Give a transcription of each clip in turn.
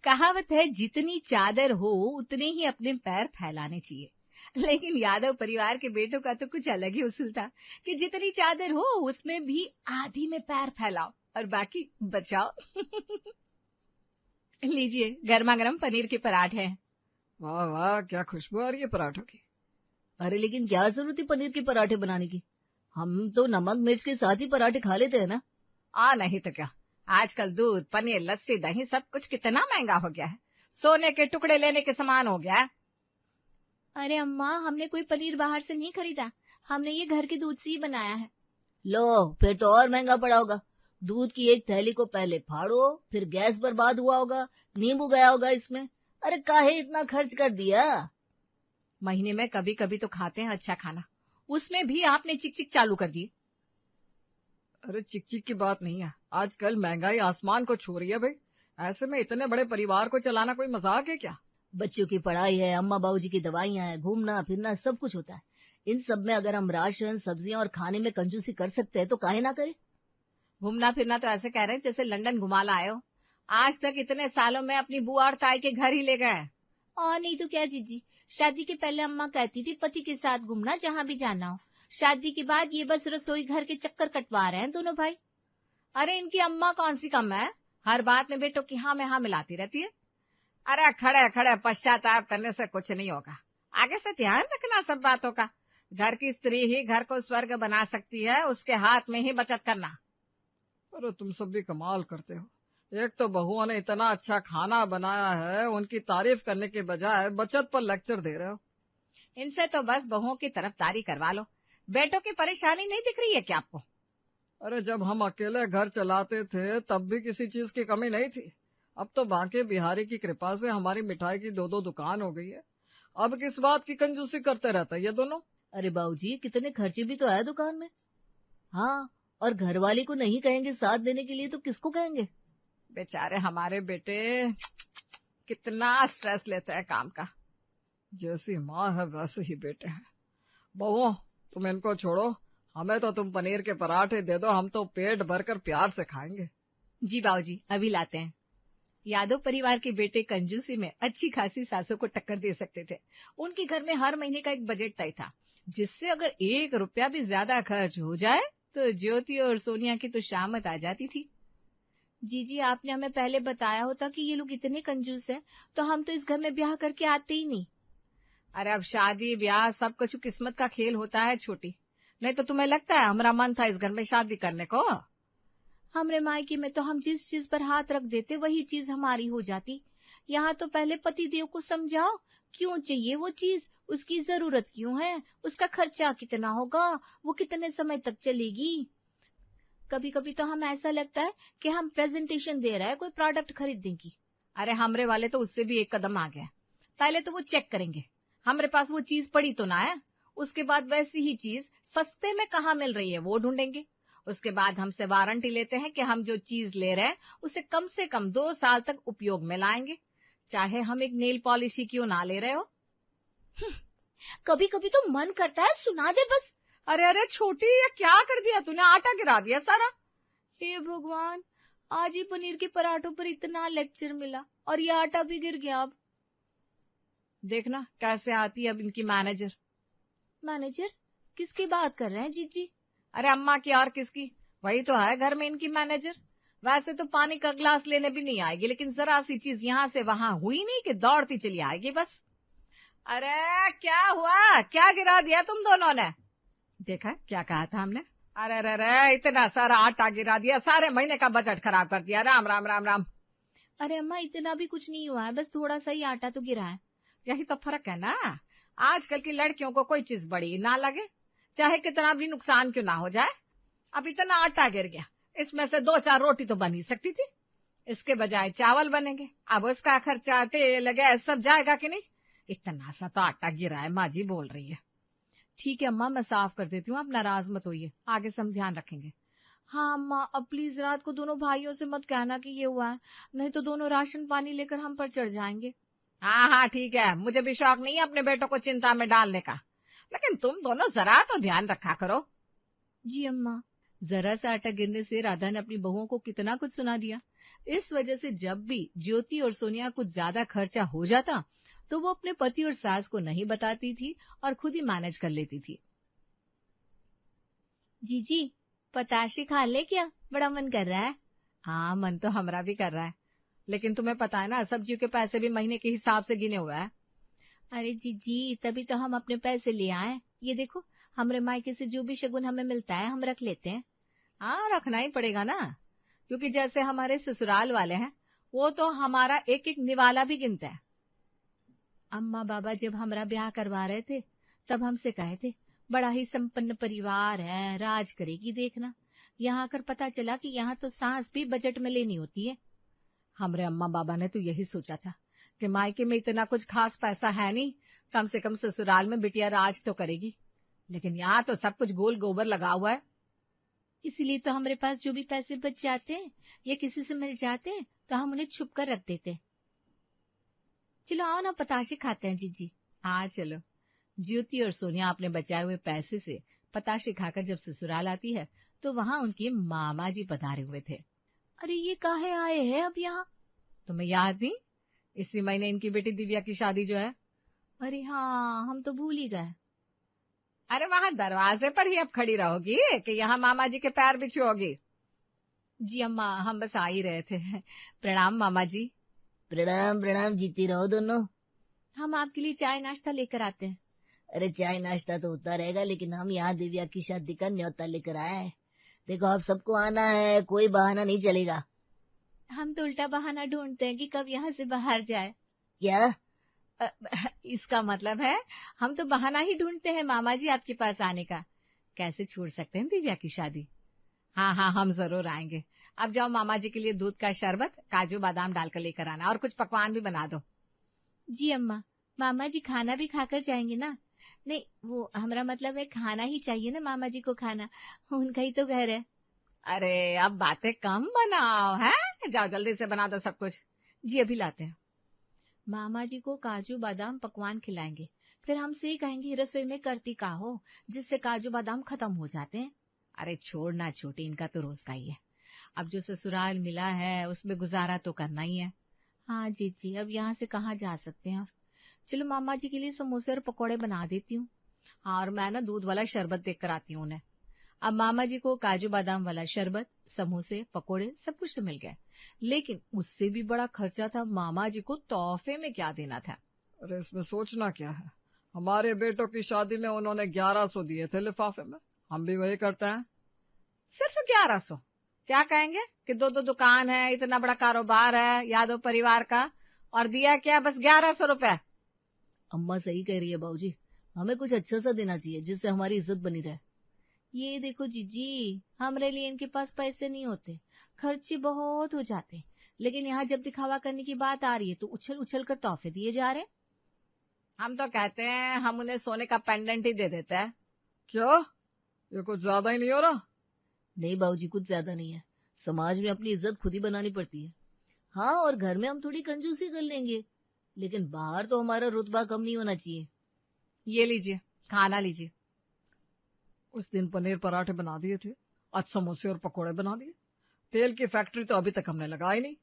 कहावत है, जितनी चादर हो उतने ही अपने पैर फैलाने चाहिए। लेकिन यादव परिवार के बेटों का तो कुछ अलग ही उसूल था कि जितनी चादर हो उसमें भी आधी में पैर फैलाओ और बाकी बचाओ। लीजिए, गर्मा गर्म पनीर के पराठे हैं। वाह वाह, क्या खुशबू आ रही है पराठों की। अरे लेकिन क्या जरूरत है पनीर के पराठे बनाने की? हम तो नमक मिर्च के साथ ही पराठे खा लेते हैं ना। नहीं तो क्या, आजकल दूध, पनीर, लस्सी, दही सब कुछ कितना महंगा हो गया है, सोने के टुकड़े लेने के समान हो गया है। अरे अम्मा, हमने कोई पनीर बाहर से नहीं खरीदा, हमने ये घर के दूध से ही बनाया है। लो, फिर तो और महंगा पड़ा होगा। दूध की एक थैली को पहले फाड़ो, फिर गैस बर्बाद हुआ होगा, नींबू गया होगा इसमें। अरे काहे इतना खर्च कर दिया? महीने में कभी कभी तो खाते हैं अच्छा खाना, उसमें भी आपने चिक चिक चालू कर दी। अरे चिक चिक की बात नहीं है, आजकल महंगाई आसमान को छू रही है भाई। ऐसे में इतने बड़े परिवार को चलाना कोई मजाक है क्या? बच्चों की पढ़ाई है, अम्मा बाबूजी की दवाइयां हैं, घूमना फिरना सब कुछ होता है। इन सब में अगर हम राशन, सब्जियां और खाने में कंजूसी कर सकते हैं तो काहे ना करें। घूमना फिरना तो ऐसे कह रहे हैं जैसे लंदन घुमा लाए हो। आज तक इतने सालों में अपनी बुआ और ताई के घर ही ले गए। और नहीं तो क्या जीजी, शादी के पहले अम्मा कहती थी पति के साथ घूमना जहाँ भी जाना हो। शादी के बाद ये बस रसोई घर के चक्कर कटवा रहे हैं दोनों भाई। अरे इनकी अम्मा कौन सी कम है, हर बात में बेटों की हाँ में हाँ मिलाती रहती है। अरे खड़े खड़े पश्चाताप करने से कुछ नहीं होगा, आगे से ध्यान रखना सब बातों का। घर की स्त्री ही घर को स्वर्ग बना सकती है, उसके हाथ में ही बचत करना। अरे तुम सब भी कमाल करते हो। एक तो बहुओं ने इतना अच्छा खाना बनाया है, उनकी तारीफ करने के बजाय बचत पर लेक्चर दे रहे हो। इनसे तो बस बहुओं की तरफदारी करवा लो, बेटों की परेशानी नहीं दिख रही है क्या आपको? अरे जब हम अकेले घर चलाते थे तब भी किसी चीज की कमी नहीं थी। अब तो बांके बिहारी की कृपा से हमारी मिठाई की 2-2 दुकान हो गई है। अब किस बात की कंजूसी करते रहते हैं ये दोनों। अरे बाबूजी, कितने खर्चे भी तो है दुकान में। हाँ, और घरवाली को नहीं कहेंगे साथ देने के लिए तो किसको कहेंगे? बेचारे हमारे बेटे कितना स्ट्रेस लेते हैं काम का। जैसी माँ है वैसे ही बेटे हैं। बहुओं, तुम इनको छोड़ो, हमें तो तुम पनीर के पराठे दे दो, हम तो पेट भरकर प्यार से खाएंगे। जी बाबूजी, अभी लाते हैं। यादव परिवार के बेटे कंजूसी में अच्छी खासी सासों को टक्कर दे सकते थे। उनके घर में हर महीने का एक बजट तय था, जिससे अगर 1 रुपया भी ज्यादा खर्च हो जाए तो ज्योति और सोनिया की तो शामत आ जाती थी। जीजी, आपने हमें पहले बताया होता कि ये लोग इतने कंजूस हैं, तो हम तो इस घर में ब्याह करके आते ही नहीं। अरे अब शादी ब्याह सब कुछ किस्मत का खेल होता है छोटी, नहीं तो तुम्हें लगता है हमारा मन था इस घर में शादी करने को? हमरे मायके में तो हम जिस चीज पर हाथ रख देते वही चीज हमारी हो जाती। यहाँ तो पहले पति देव को समझाओ क्यों चाहिए वो चीज, उसकी जरूरत क्यों है, उसका खर्चा कितना होगा, वो कितने समय तक चलेगी। कभी कभी तो हम ऐसा लगता है कि हम प्रेजेंटेशन दे रहे हैं कोई प्रोडक्ट खरीदने की। अरे हमरे वाले तो उससे भी एक कदम आ गया, पहले तो वो चेक करेंगे हमरे पास वो चीज पड़ी तो ना है, उसके बाद वैसी ही चीज सस्ते में कहाँ मिल रही है वो ढूंढेंगे। उसके बाद हमसे वारंटी लेते हैं कि हम जो चीज ले रहे हैं उसे कम से कम 2 साल तक उपयोग में लाएंगे, चाहे हम एक नेल पॉलिश ही क्यों ना ले रहे हो। कभी कभी तो मन करता है सुना दे बस। अरे अरे छोटी, ये क्या कर दिया तूने, आटा गिरा दिया सारा। हे भगवान, आज ही पनीर के पराठों पर इतना लेक्चर मिला और ये आटा भी गिर गया। अब देखना कैसे आती है अब इनकी मैनेजर। मैनेजर? किसकी बात कर रहे हैं जीजी? अरे अम्मा की और किसकी, वही तो है घर में इनकी मैनेजर। वैसे तो पानी का ग्लास लेने भी नहीं आएगी, लेकिन जरा सी चीज यहाँ से वहां हुई नहीं कि दौड़ती चली आएगी बस। अरे क्या हुआ, क्या गिरा दिया तुम दोनों ने? देखा क्या कहा था हमने। अरे अरे अरे, इतना सारा आटा गिरा दिया, सारे महीने का बजट खराब कर दिया। राम राम राम राम। अरे अम्मा, इतना भी कुछ नहीं हुआ है, बस थोड़ा सा ही आटा तो गिरा है। यही तो फर्क है ना, आजकल की लड़कियों को कोई चीज बड़ी ना लगे, चाहे कितना भी नुकसान क्यों ना हो जाए। अब इतना आटा गिर गया, इसमें से 2-4 रोटी तो बन ही सकती थी, इसके बजाय चावल बनेंगे। अब उसका खर्चा, तेल गैस सब जाएगा कि नहीं। इतना सा तो आटा गिरा है, माँ जी बोल रही है। ठीक है अम्मा, मैं साफ कर देती हूँ, आप नाराज मत होइए, आगे से हम ध्यान रखेंगे। हाँ अम्मा, अब प्लीज रात को दोनों भाइयों से मत कहना कि ये हुआ है, नहीं तो दोनों राशन पानी लेकर हम पर चढ़ जाएंगे। हाँ हाँ ठीक है, मुझे भी शौक नहीं है अपने बेटों को चिंता में डालने का, लेकिन तुम दोनों जरा तो ध्यान रखा करो। जी अम्मा। जरा सा आटा गिरने से राधा ने अपनी बहुओं को कितना कुछ सुना दिया। इस वजह से जब भी ज्योति और सोनिया कुछ ज्यादा खर्चा हो जाता तो वो अपने पति और सास को नहीं बताती थी और खुद ही मैनेज कर लेती थी। जीजी, पताशे खा ले क्या? बड़ा मन कर रहा है। हाँ, मन तो हमरा भी कर रहा है, लेकिन तुम्हें पता है ना, सब्जियों के पैसे भी महीने के हिसाब से गिने हुए हैं। अरे जीजी, तभी तो हम अपने पैसे ले आए। ये देखो, हमरे मायके से जो भी शगुन हमें मिलता है हम रख लेते हैं। हाँ, रखना ही पड़ेगा ना, क्योंकि जैसे हमारे ससुराल वाले हैं वो तो हमारा एक एक निवाला भी गिनते हैं। अम्मा बाबा जब हमारा ब्याह करवा रहे थे तब हमसे कहे थे, बड़ा ही संपन्न परिवार है, राज करेगी देखना। यहाँ आकर पता चला कि यहाँ तो सांस भी बजट में लेनी होती है। हमरे अम्मा बाबा ने तो यही सोचा था कि मायके में इतना कुछ खास पैसा है नहीं, कम से कम ससुराल में बिटिया राज तो करेगी, लेकिन यहाँ तो सब कुछ गोल गोबर लगा हुआ है। इसलिए तो हमारे पास जो भी पैसे बच जाते हैं या किसी से मिल जाते हैं तो हम उन्हें छुप कर रख देते हैं। चलो आओ ना, पताशे खाते हैं जीजी। हाँ चलो। ज्योति और सोनिया अपने बचाए हुए पैसे से पताशे खाकर जब ससुराल आती है तो वहां उनके मामा जी पधारे हुए थे। अरे ये काहे आए हैं अब यहाँ? तुम्हें याद नहीं, इसी महीने इनकी बेटी दिव्या की शादी जो है। अरे हाँ, हम तो भूल ही गए। अरे वहां दरवाजे पर ही अब खड़ी रहोगी कि यहाँ मामा जी के पैर बिछोगी? जी अम्मा, हम बस आ ही रहे थे। प्रणाम मामा जी। प्रणाम प्रणाम, जीती रहो दोनों। हम आपके लिए चाय नाश्ता लेकर आते हैं। अरे चाय नाश्ता तो होता रहेगा, लेकिन हम यहाँ दिव्या की शादी का न्योता लेकर आए हैं। देखो, आप सबको आना है, कोई बहाना नहीं चलेगा। हम तो उल्टा बहाना ढूंढते हैं कि कब यहाँ से बाहर जाए। क्या? इसका मतलब है हम तो बहाना ही ढूंढते हैं मामा जी आपके पास आने का। कैसे छोड़ सकते हैं दिव्या की शादी? हाँ हाँ, हम जरूर आएंगे। अब जाओ, मामा जी के लिए दूध का शरबत काजू बादाम डालकर लेकर आना और कुछ पकवान भी बना दो। जी अम्मा, मामा जी खाना भी खाकर जाएंगे ना? नहीं, वो हमारा मतलब है खाना ही चाहिए ना मामा जी को, खाना उनका ही तो घर है। अरे अब बातें कम बनाओ, हैं? जाओ जल्दी से बना दो सब कुछ। जी अभी लाते हैं। मामा जी को काजू बादाम पकवान खिलाएंगे, फिर हमसे ही कहेंगे रसोई में करती का हो, जिससे काजू बादाम खत्म हो जाते हैं। अरे छोड़ना छोटी, इनका तो रोज का ही है। अब जो ससुराल मिला है उसमें गुजारा तो करना ही है। हाँ जीजी, अब यहाँ से कहाँ जा सकते हैं। और चलो मामा जी के लिए समोसे और पकौड़े बना देती हूँ। हाँ, और मैं ना दूध वाला शरबत देख कर आती हूँ उन्हें। अब मामा जी को काजू बादाम वाला शरबत, समोसे, पकोड़े सब कुछ तो मिल गया, लेकिन उससे भी बड़ा खर्चा था मामा जी को तोहफे में क्या देना था। अरे इसमें सोचना क्या है, हमारे बेटों की शादी में उन्होंने 1100 दिए थे लिफाफे में, हम भी वही करते हैं। सिर्फ 1100? क्या कहेंगे कि दो दो दुकान है, इतना बड़ा कारोबार है यादव परिवार का, और दिया क्या बस 1100 रुपए? अम्मा सही कह रही है बाबूजी, हमें कुछ अच्छा सा देना चाहिए जिससे हमारी इज्जत बनी रहे। ये देखो जीजी, हमारे लिए इनके पास पैसे नहीं होते, खर्चे बहुत हो जाते, लेकिन यहाँ जब दिखावा करने की बात आ रही है तो उछल उछल कर तोहफे दिए जा रहे हैं। हम तो कहते हैं हम उन्हें सोने का पेंडेंट ही दे देते हैं। क्या, ये कुछ ज्यादा ही नहीं हो रहा? नहीं बाबूजी, कुछ ज्यादा नहीं है। समाज में अपनी इज्जत खुद ही बनानी पड़ती है। हाँ, और घर में हम थोड़ी कंजूसी कर लेंगे, लेकिन बाहर तो हमारा रुतबा कम नहीं होना चाहिए। ये लीजिए, खाना लीजिए। उस दिन पनीर पराठे बना दिए थे, आज समोसे और पकोड़े बना दिए। तेल की फैक्ट्री तो अभी तक हमने लगाई नहीं।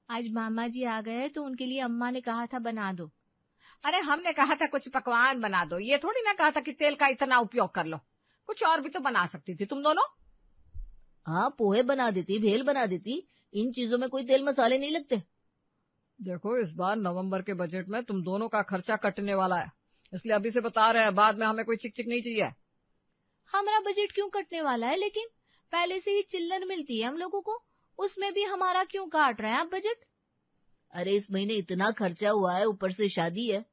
आज मामा जी आ गए तो उनके लिए अम्मा ने कहा था बना दो। अरे हमने कहा था कुछ पकवान बना दो, ये थोड़ी ना कहा था कि तेल का इतना उपयोग कर लो। कुछ और भी तो बना सकती थी तुम दोनों। हाँ, पोहे बना देती, भेल बना देती, इन चीजों में कोई तेल मसाले नहीं लगते। देखो, इस बार नवंबर के बजट में तुम दोनों का खर्चा कटने वाला है, इसलिए अभी से बता रहे हैं, बाद में हमें कोई चिक चिक नहीं चाहिए। हमारा बजट क्यों कटने वाला है? लेकिन पहले से ही चिल्लर मिलती है हम लोगों को, उसमें भी हमारा क्यों काट रहे हैं आप बजट? अरे इस महीने इतना खर्चा हुआ है, ऊपर से शादी है,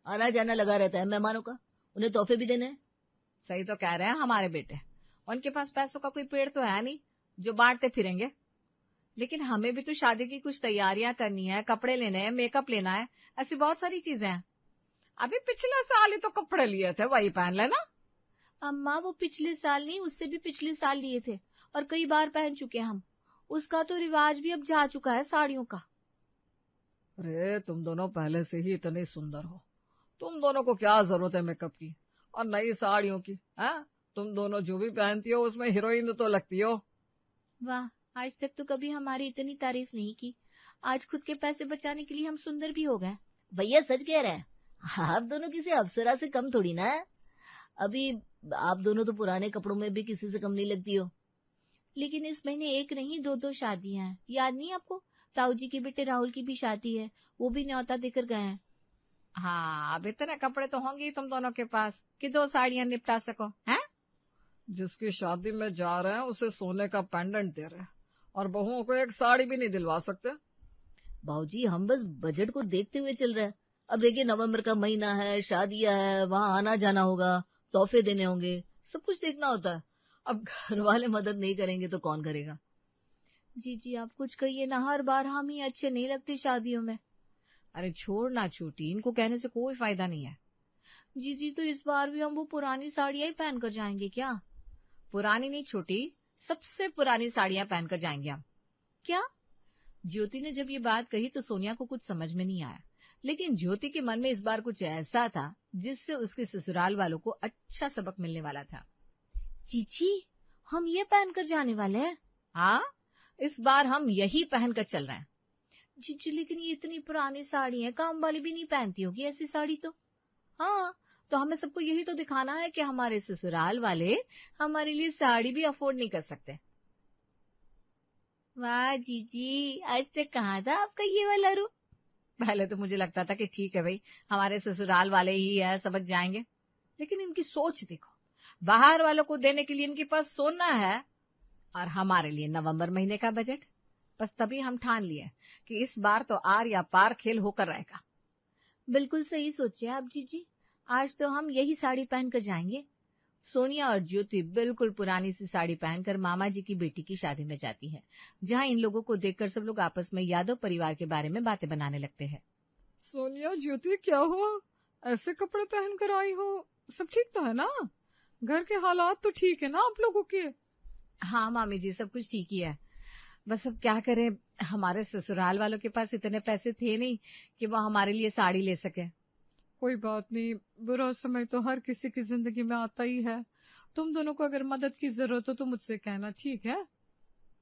आना जाना लगा रहता है मेहमानों का, उन्हें तोहफे भी देने हैं। सही तो कह रहे हैं हमारे बेटे, उनके पास पैसों का कोई पेड़ तो है नहीं जो बांटते फिरेंगे। लेकिन हमें भी तो शादी की कुछ तैयारियां करनी है, कपड़े लेने हैं, मेकअप लेना है, ऐसी बहुत सारी चीजें हैं। अभी पिछले साल ही तो कपड़े लिए थे, वही पहन लेना। अम्मा, वो पिछले साल नहीं, उससे भी पिछले साल लिए थे और कई बार पहन चुके हम। उसका तो रिवाज भी अब जा चुका है साड़ियों का। अरे तुम दोनों पहले से ही इतने सुंदर हो, तुम दोनों को क्या जरूरत है मेकअप की और नई साड़ियों की, हैं? तुम दोनों जो भी पहनती हो उसमें हीरोइन तो लगती हो। वाह, आज तक तो कभी हमारी इतनी तारीफ नहीं की। आज खुद के पैसे बचाने के लिए हम सुंदर भी हो गए। भैया सच कह रहे हैं, आप दोनों किसी अप्सरा से कम थोड़ी ना है। अभी आप दोनों तो पुराने कपड़ों में भी किसी से कम नहीं लगती हो। लेकिन इस महीने एक नहीं दो शादियां हैं, याद नहीं आपको? ताऊ जी के बेटे राहुल की भी शादी है, वो भी न्योता देकर गए हैं। हाँ, अब इतने कपड़े तो होंगे ही तुम दोनों के पास कि 2 साड़ियां निपटा सको, हैं? जिसकी शादी में जा रहे हैं उसे सोने का पेंडेंट दे रहे हैं और बहुओं को एक साड़ी भी नहीं दिलवा सकते। भाऊजी, हम बस बजट को देखते हुए चल रहे हैं। अब देखिए, नवंबर का महीना है, शादियां है, वहां आना जाना होगा, तोहफे देने होंगे, सब कुछ देखना होता है। अब घर वाले मदद नहीं करेंगे तो कौन करेगा? जी आप कुछ कहिए ना, हर बार हम ही अच्छे नहीं लगते शादियों में। अरे छोड़ ना छोटी, इनको कहने से कोई फायदा नहीं है। जी तो इस बार भी हम वो पुरानी साड़ियां ही पहन कर जाएंगे क्या? पुरानी नहीं छोटी, सबसे पुरानी साड़ियां पहनकर जाएंगे हम। क्या? ज्योति ने जब ये बात कही तो सोनिया को कुछ समझ में नहीं आया, लेकिन ज्योति के मन में इस बार कुछ ऐसा था जिससे उसके ससुराल वालों को अच्छा सबक मिलने वाला था। चीची, हम ये पहनकर जाने वाले हैं? हाँ, इस बार हम यही पहनकर चल रहे हैं। जी लेकिन ये इतनी पुरानी साड़ी है, काम वाली भी नहीं पहनती होगी ऐसी साड़ी तो। हाँ, तो हमें सबको यही तो दिखाना है कि हमारे ससुराल वाले हमारे लिए साड़ी भी अफोर्ड नहीं कर सकते। वाह जीजी, आज तक कहाँ था आपका ये वाला रूप? पहले तो मुझे लगता था कि ठीक है भाई, हमारे ससुराल वाले ही है, समझ जाएंगे, लेकिन इनकी सोच देखो, बाहर वालों को देने के लिए इनके पास सोना है और हमारे लिए नवंबर महीने का बजट। बस तभी हम ठान लिए कि इस बार तो आर या पार खेल होकर रहेगा। बिल्कुल सही सोचे आप जीजी, आज तो हम यही साड़ी पहनकर जाएंगे। सोनिया और ज्योति बिल्कुल पुरानी सी साड़ी पहनकर मामा जी की बेटी की शादी में जाती है, जहाँ इन लोगों को देखकर सब लोग आपस में यादव परिवार के बारे में बातें बनाने लगते हैं। सोनिया, ज्योति, क्या हुआ? ऐसे कपड़े पहन कर आई हो? सब ठीक तो है ना? घर के हालात तो ठीक है ना आप लोगों के? हाँ मामी जी, सब कुछ ठीक ही है। बस अब क्या करें, हमारे ससुराल वालों के पास इतने पैसे थे नहीं कि वो हमारे लिए साड़ी ले सके। कोई बात नहीं, बुरा समय तो हर किसी की जिंदगी में आता ही है। तुम दोनों को अगर मदद की जरूरत हो तो मुझसे कहना, ठीक है?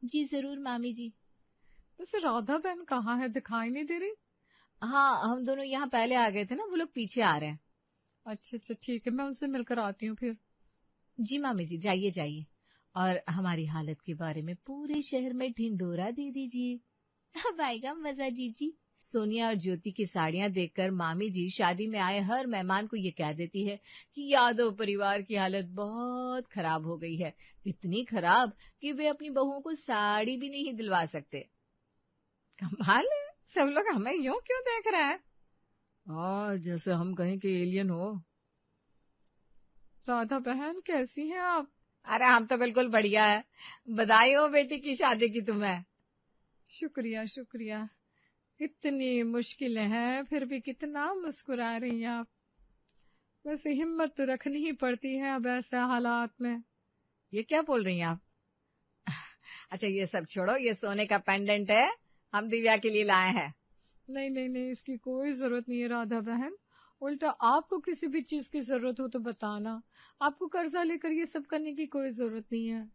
जी जरूर मामी जी। वैसे राधा बहन कहाँ है, दिखाई नहीं दे रही? हाँ, हम दोनों यहाँ पहले आ गए थे ना, वो लोग पीछे आ रहे हैं। अच्छा ठीक है, मैं उनसे मिलकर आती हूँ फिर। जी मामी जी, जाइए जाइए, और हमारी हालत के बारे में पूरे शहर में ढिंढोरा दे दीजिए। अब आएगा मजा जीजी। सोनिया और ज्योति की साड़ियां देखकर मामी जी शादी में आए हर मेहमान को ये कह देती है कि यादव परिवार की हालत बहुत खराब हो गई है, इतनी खराब कि वे अपनी बहुओं को साड़ी भी नहीं दिलवा सकते। कमाल है, सब लोग हमें यूं क्यों देख रहे हैं? हाँ, जैसे हम कहीं के एलियन हो। राधा बहन, कैसी हैं आप? अरे हम तो बिल्कुल बढ़िया है, बधाई हो बेटी की शादी की तुम्हें। शुक्रिया। इतनी मुश्किलें हैं फिर भी कितना मुस्कुरा रही हैं आप। वैसे हिम्मत तो रखनी ही पड़ती है अब ऐसे हालात में। ये क्या बोल रही हैं आप? अच्छा ये सब छोड़ो, ये सोने का पेंडेंट है, हम दिव्या के लिए लाए हैं। नहीं, इसकी कोई जरूरत नहीं है राधा बहन। उल्टा आपको किसी भी चीज की जरूरत हो तो बताना। आपको कर्जा लेकर ये सब करने की कोई जरूरत नहीं है।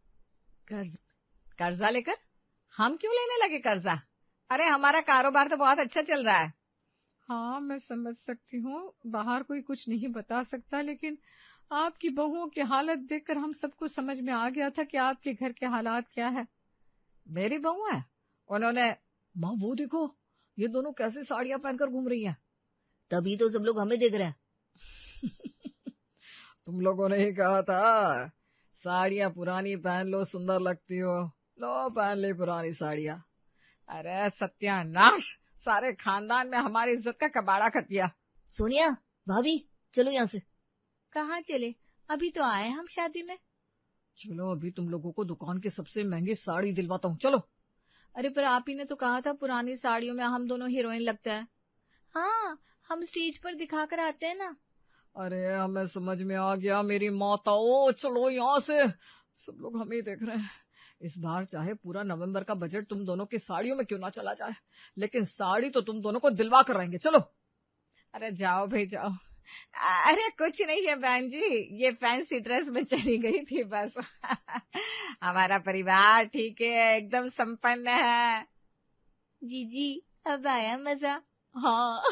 कर्जा लेकर? हम क्यों लेने लगे कर्जा? अरे हमारा कारोबार तो बहुत अच्छा चल रहा है। हाँ, मैं समझ सकती हूँ, बाहर कोई कुछ नहीं बता सकता, लेकिन आपकी बहुओं की हालत देखकर हम सबको समझ में आ गया था कि आपके घर के हालात क्या है। मेरी बहू है? उन्होंने, माँ वो देखो, ये दोनों कैसे साड़ियां पहनकर घूम रही हैं। तभी तो सब लोग हमें देख रहे हैं। तुम लोगों ने ही कहा था साड़ियां पुरानी पहन लो, सुंदर लगती हो, लो पहन ली पुरानी साड़ियां। अरे सत्यानाश, सारे खानदान में हमारी इज्जत का कबाड़ा कर दिया। सोनिया भाभी, चलो यहाँ से। कहाँ चले? अभी तो आए हम शादी में। चलो अभी तुम लोगों को दुकान की सबसे महंगी साड़ी दिलवाता हूँ, चलो। अरे पर आप ही ने तो कहा था पुरानी साड़ियों में हम दोनों हीरोइन लगता है। हाँ, हम स्टेज पर दिखा कर आते हैं ना। अरे हमें समझ में आ गया मेरी माताओं, चलो यहाँ से, सब लोग हमें ही देख रहे हैं। इस बार चाहे पूरा नवंबर का बजट तुम दोनों की साड़ियों में क्यों ना चला जाए, लेकिन साड़ी तो तुम दोनों को दिलवा कर रहेंगे, चलो। अरे जाओ भाई जाओ, अरे कुछ नहीं है बहन जी, ये फैंसी ड्रेस में चली गई थी बस। हमारा परिवार ठीक है, एकदम संपन्न है। जीजी अब आया मजा। हाँ।